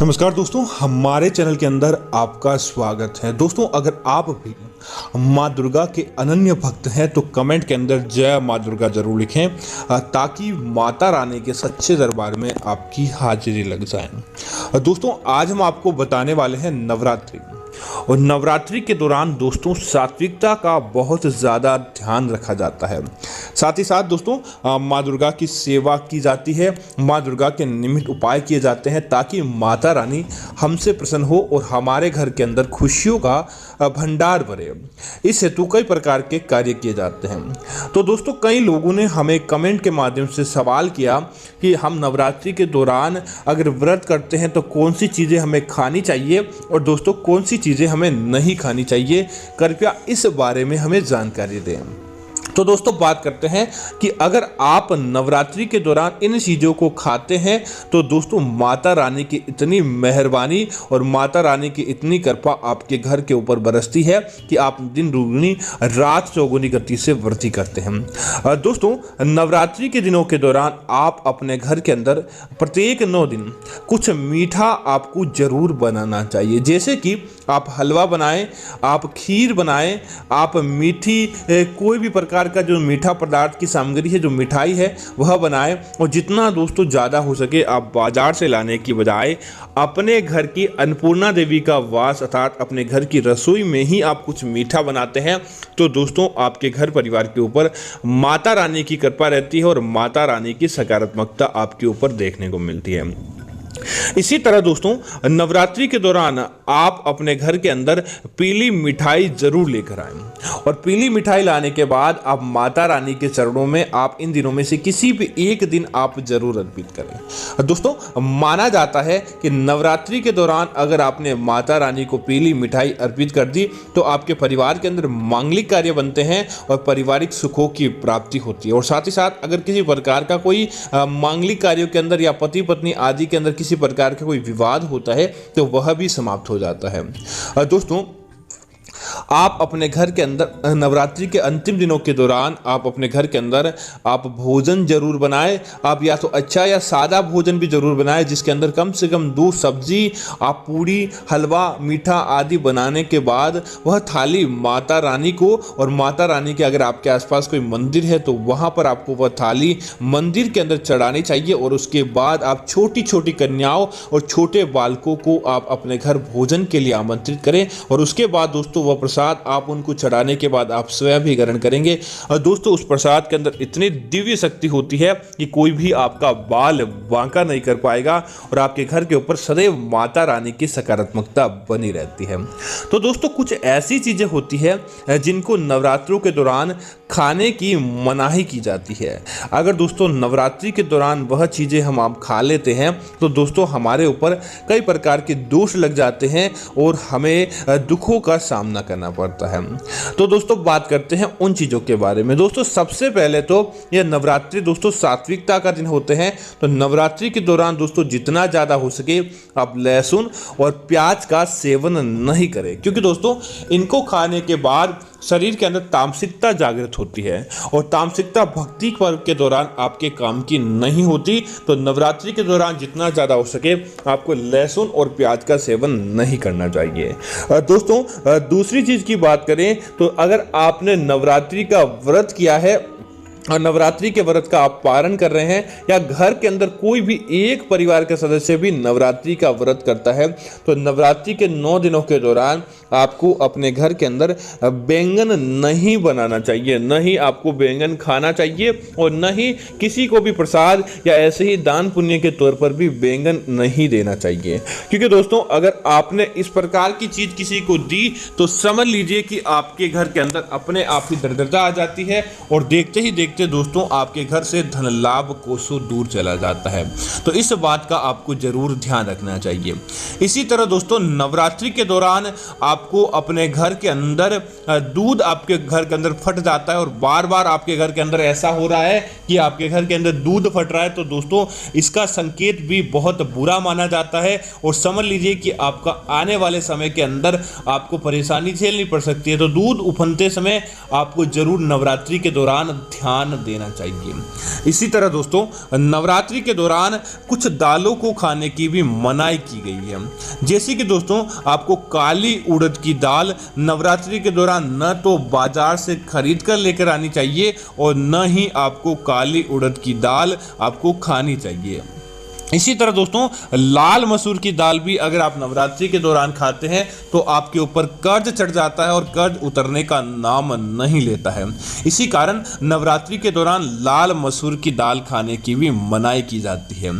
नमस्कार दोस्तों, हमारे चैनल के अंदर आपका स्वागत है। दोस्तों, अगर आप भी माँ दुर्गा के अनन्य भक्त हैं तो कमेंट के अंदर जय माँ दुर्गा जरूर लिखें ताकि माता रानी के सच्चे दरबार में आपकी हाजिरी लग जाए। दोस्तों, आज हम आपको बताने वाले हैं नवरात्रि, और नवरात्रि के दौरान दोस्तों सात्विकता का बहुत ज़्यादा ध्यान रखा जाता है। साथ ही साथ दोस्तों माँ दुर्गा की सेवा की जाती है, माँ दुर्गा के निमित्त उपाय किए जाते हैं ताकि माता रानी हमसे प्रसन्न हो और हमारे घर के अंदर खुशियों का भंडार भरे। इस हेतु कई प्रकार के कार्य किए जाते हैं। तो दोस्तों, कई लोगों ने हमें कमेंट के माध्यम से सवाल किया कि हम नवरात्रि के दौरान अगर व्रत करते हैं तो कौन सी चीज़ें हमें खानी चाहिए और दोस्तों कौन सी चीज़ें हमें नहीं खानी चाहिए। कृपया इस बारे में हमें जानकारी दें। तो दोस्तों, बात करते हैं कि अगर आप नवरात्रि के दौरान इन चीज़ों को खाते हैं तो दोस्तों माता रानी की इतनी मेहरबानी और माता रानी की इतनी कृपा आपके घर के ऊपर बरसती है कि आप दिन दुगनी रात चौगुनी गति से व्रती करते हैं। दोस्तों, नवरात्रि के दिनों के दौरान आप अपने घर के अंदर प्रत्येक 9 दिन कुछ मीठा आपको जरूर बनाना चाहिए। जैसे कि आप हलवा बनाएं, आप खीर बनाएं, आप मीठी कोई भी प्रकार का जो मीठा पदार्थ की सामग्री है, जो मिठाई है, वह बनाएं। और जितना दोस्तों ज़्यादा हो सके आप बाजार से लाने की बजाय अपने घर की अन्नपूर्णा देवी का वास अर्थात अपने घर की रसोई में ही आप कुछ मीठा बनाते हैं तो दोस्तों आपके घर परिवार के ऊपर माता रानी की कृपा रहती है और माता रानी की सकारात्मकता आपके ऊपर देखने को मिलती है। इसी तरह दोस्तों नवरात्रि के दौरान आप अपने घर के अंदर पीली मिठाई जरूर लेकर आएं, और पीली मिठाई लाने के बाद आप माता रानी के चरणों में आप इन दिनों में से किसी भी एक दिन आप जरूर अर्पित करें। दोस्तों, माना जाता है कि नवरात्रि के दौरान अगर आपने माता रानी को पीली मिठाई अर्पित कर दी तो आपके परिवार के अंदर मांगलिक कार्य बनते हैं और पारिवारिक सुखों की प्राप्ति होती है। और साथ ही साथ अगर किसी प्रकार का कोई मांगलिक कार्यों के अंदर या पति पत्नी आदि के अंदर किसी प्रकार का कोई विवाद होता है तो वह भी समाप्त हो जाता है। दोस्तों, आप अपने घर के अंदर नवरात्रि के अंतिम दिनों के दौरान आप अपने घर के अंदर आप भोजन जरूर बनाएं। आप या तो अच्छा या सादा भोजन भी जरूर बनाएं जिसके अंदर कम से कम 2 सब्जी, आप पूड़ी, हलवा, मीठा आदि बनाने के बाद वह थाली माता रानी को, और माता रानी के अगर आपके आसपास कोई मंदिर है तो वहां पर आपको वह थाली मंदिर के अंदर चढ़ानी चाहिए। और उसके बाद आप छोटी छोटी कन्याओं और छोटे बालकों को आप अपने घर भोजन के लिए आमंत्रित करें, और उसके बाद दोस्तों वह प्रसाद आप उनको चढ़ाने के बाद आप स्वयं भी ग्रहण करेंगे। और दोस्तों उस प्रसाद के अंदर इतनी दिव्य शक्ति होती है कि कोई भी आपका बाल बांका नहीं कर पाएगा और आपके घर के ऊपर सदैव माता रानी की सकारात्मकता बनी रहती है। तो दोस्तों कुछ ऐसी चीजें होती है जिनको नवरात्रों के दौरान खाने की मनाही की जाती है। अगर दोस्तों नवरात्रि के दौरान वह चीजें हम आप खा लेते हैं तो दोस्तों हमारे ऊपर कई प्रकार के दोष लग जाते हैं और हमें दुखों का सामना करना पड़ता है। तो दोस्तों बात करते हैं उन चीज़ों के बारे में। दोस्तों सबसे पहले तो यह नवरात्रि दोस्तों सात्विकता का दिन होते हैं। तो नवरात्रि के दौरान दोस्तों जितना ज़्यादा हो सके आप लहसुन और प्याज का सेवन नहीं करें, क्योंकि दोस्तों इनको खाने के बाद शरीर के अंदर तामसिकता जागृत होती है और तामसिकता भक्ति पर्व के दौरान आपके काम की नहीं होती। तो नवरात्रि के दौरान जितना ज़्यादा हो सके आपको लहसुन और प्याज का सेवन नहीं करना चाहिए। दोस्तों दूसरी चीज़ की बात करें तो अगर आपने नवरात्रि का व्रत किया है और नवरात्रि के व्रत का आप पारण कर रहे हैं, या घर के अंदर कोई भी एक परिवार का सदस्य भी नवरात्रि का व्रत करता है, तो नवरात्रि के 9 दिनों के दौरान आपको अपने घर के अंदर बैंगन नहीं बनाना चाहिए, न ही आपको बैंगन खाना चाहिए, और न ही किसी को भी प्रसाद या ऐसे ही दान पुण्य के तौर पर भी बैंगन नहीं देना चाहिए। क्योंकि दोस्तों अगर आपने इस प्रकार की चीज़ किसी को दी तो समझ लीजिए कि आपके घर के अंदर अपने आप ही दरिद्रता आ जाती है और देखते ही देखते दोस्तों आपके घर से धन लाभ कोसों दूर चला जाता है। तो इस बात का आपको जरूर ध्यान रखना चाहिए। इसी तरह दोस्तों नवरात्रि के दौरान आपको अपने घर के अंदर दूध आपके घर के अंदर फट जाता है और बार बार आपके घर के अंदर ऐसा हो रहा है कि आपके घर के अंदर दूध फट रहा है, तो दोस्तों इसका संकेत भी बहुत बुरा माना जाता है और समझ लीजिए कि आपका आने वाले समय के अंदर आपको परेशानी झेलनी पड़ सकती है। तो दूध उफनते समय आपको जरूर नवरात्रि के दौरान ध्यान दान देना चाहिए। इसी तरह दोस्तों नवरात्रि के दौरान कुछ दालों को खाने की भी मनाही की गई है। जैसे कि दोस्तों आपको काली उड़द की दाल नवरात्रि के दौरान न तो बाजार से खरीद कर लेकर आनी चाहिए और न ही आपको काली उड़द की दाल आपको खानी चाहिए। इसी तरह दोस्तों लाल मसूर की दाल भी अगर आप नवरात्रि के दौरान खाते हैं तो आपके ऊपर कर्ज चढ़ जाता है और कर्ज उतरने का नाम नहीं लेता है। इसी कारण नवरात्रि के दौरान लाल मसूर की दाल खाने की भी मनाही की जाती है।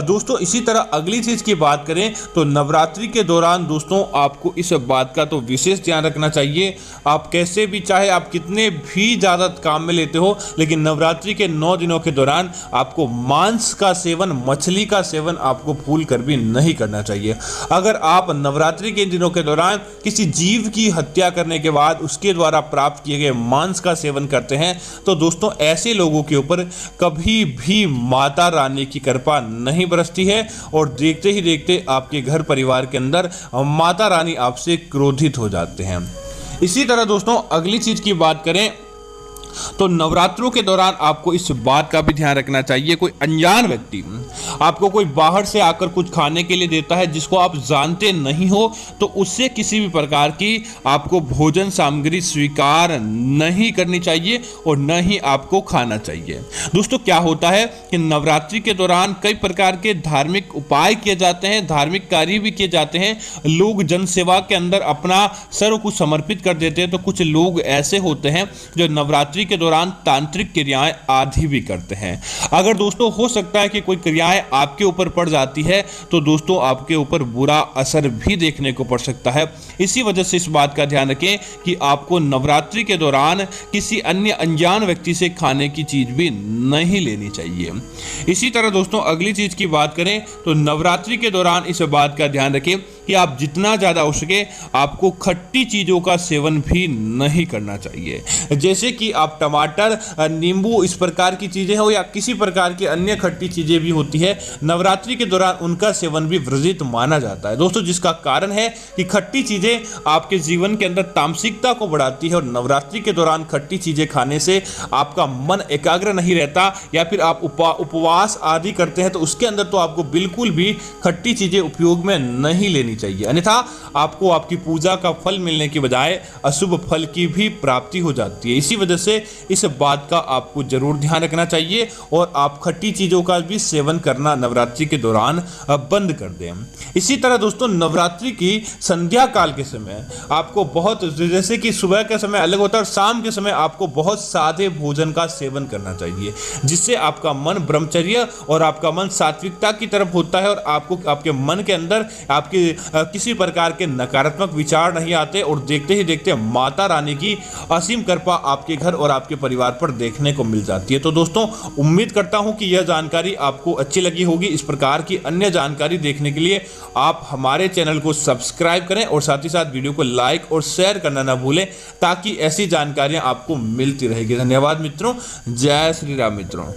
दोस्तों इसी तरह अगली चीज की बात करें तो नवरात्रि के दौरान दोस्तों आपको इस बात का तो विशेष ध्यान रखना चाहिए, आप कैसे भी चाहे आप कितने भी ज्यादा काम में लेते हो, लेकिन नवरात्रि के 9 दिनों के दौरान आपको मांस का सेवन, मछली का सेवन आपको भूल कर भी नहीं करना चाहिए। अगर आप नवरात्रि के दिनों के दौरान किसी जीव की हत्या करने के बाद उसके द्वारा प्राप्त किए गए मांस का सेवन करते हैं तो दोस्तों ऐसे लोगों के ऊपर कभी भी माता रानी की कृपा नहीं बरसती है और देखते ही देखते आपके घर परिवार के अंदर माता रानी आपसे क्रोधित हो जाते हैं। इसी तरह दोस्तों अगली चीज की बात करें तो नवरात्रों के दौरान आपको इस बात का भी ध्यान रखना चाहिए, कोई अनजान व्यक्ति आपको कोई बाहर से आकर कुछ खाने के लिए देता है जिसको आप जानते नहीं हो तो उससे किसी भी प्रकार की आपको भोजन सामग्री स्वीकार नहीं करनी चाहिए और न ही आपको खाना चाहिए। दोस्तों क्या होता है कि नवरात्रि के दौरान कई प्रकार के धार्मिक उपाय किए जाते हैं, धार्मिक कार्य भी किए जाते हैं, लोग जन सेवा के अंदर अपना सर्व कुछ समर्पित कर देते हैं। तो कुछ लोग ऐसे होते हैं जो नवरात्रि के दौरान तांत्रिक क्रियाएं आदि भी करते हैं। अगर दोस्तों हो सकता है कि कोई क्रियाएं आपके ऊपर पड़ जाती है तो दोस्तों आपके ऊपर बुरा असर भी देखने को पड़ सकता है। इसी वजह से इस बात का ध्यान रखें कि आपको नवरात्रि के दौरान किसी अन्य अनजान व्यक्ति से खाने की चीज भी नहीं लेनी चाहिए। इसी तरह दोस्तों अगली चीज की बात करें तो नवरात्रि के दौरान इस बात का ध्यान रखें कि आप जितना ज़्यादा हो सके आपको खट्टी चीज़ों का सेवन भी नहीं करना चाहिए। जैसे कि आप टमाटर, नींबू, इस प्रकार की चीज़ें हो या किसी प्रकार की अन्य खट्टी चीज़ें भी होती है, नवरात्रि के दौरान उनका सेवन भी वर्जित माना जाता है दोस्तों, जिसका कारण है कि खट्टी चीज़ें आपके जीवन के अंदर तामसिकता को बढ़ाती है और नवरात्रि के दौरान खट्टी चीज़ें खाने से आपका मन एकाग्र नहीं रहता या फिर आप उपवास आदि करते हैं तो उसके अंदर तो आपको बिल्कुल भी खट्टी चीज़ें उपयोग में नहीं लेनी चाहिए, अन्यथा आपको आपकी पूजा का फल मिलने की बजाय अशुभ फल की भी प्राप्ति हो जाती है। इसी वजह से इस बात का आपको जरूर ध्यान रखना चाहिए और आप खट्टी चीज़ों का भी सेवन करना नवरात्रि के दौरान बंद कर दें। इसी तरह दोस्तों नवरात्रि की संध्या काल के समय आपको बहुत, जैसे कि सुबह का समय अलग होता है और शाम के समय आपको बहुत सादे भोजन का सेवन करना चाहिए, जिससे आपका मन ब्रह्मचर्य और आपका मन सात्विकता की तरफ होता है और आपको आपके मन के अंदर आपके किसी प्रकार के नकारात्मक विचार नहीं आते और देखते ही देखते माता रानी की असीम कृपा आपके घर और आपके परिवार पर देखने को मिल जाती है। तो दोस्तों उम्मीद करता हूं कि यह जानकारी आपको अच्छी लगी होगी। इस प्रकार की अन्य जानकारी देखने के लिए आप हमारे चैनल को सब्सक्राइब करें और साथ ही साथ वीडियो को लाइक और शेयर करना ना भूलें ताकि ऐसी जानकारियां आपको मिलती रहेगी। धन्यवाद मित्रों, जय श्री राम मित्रों।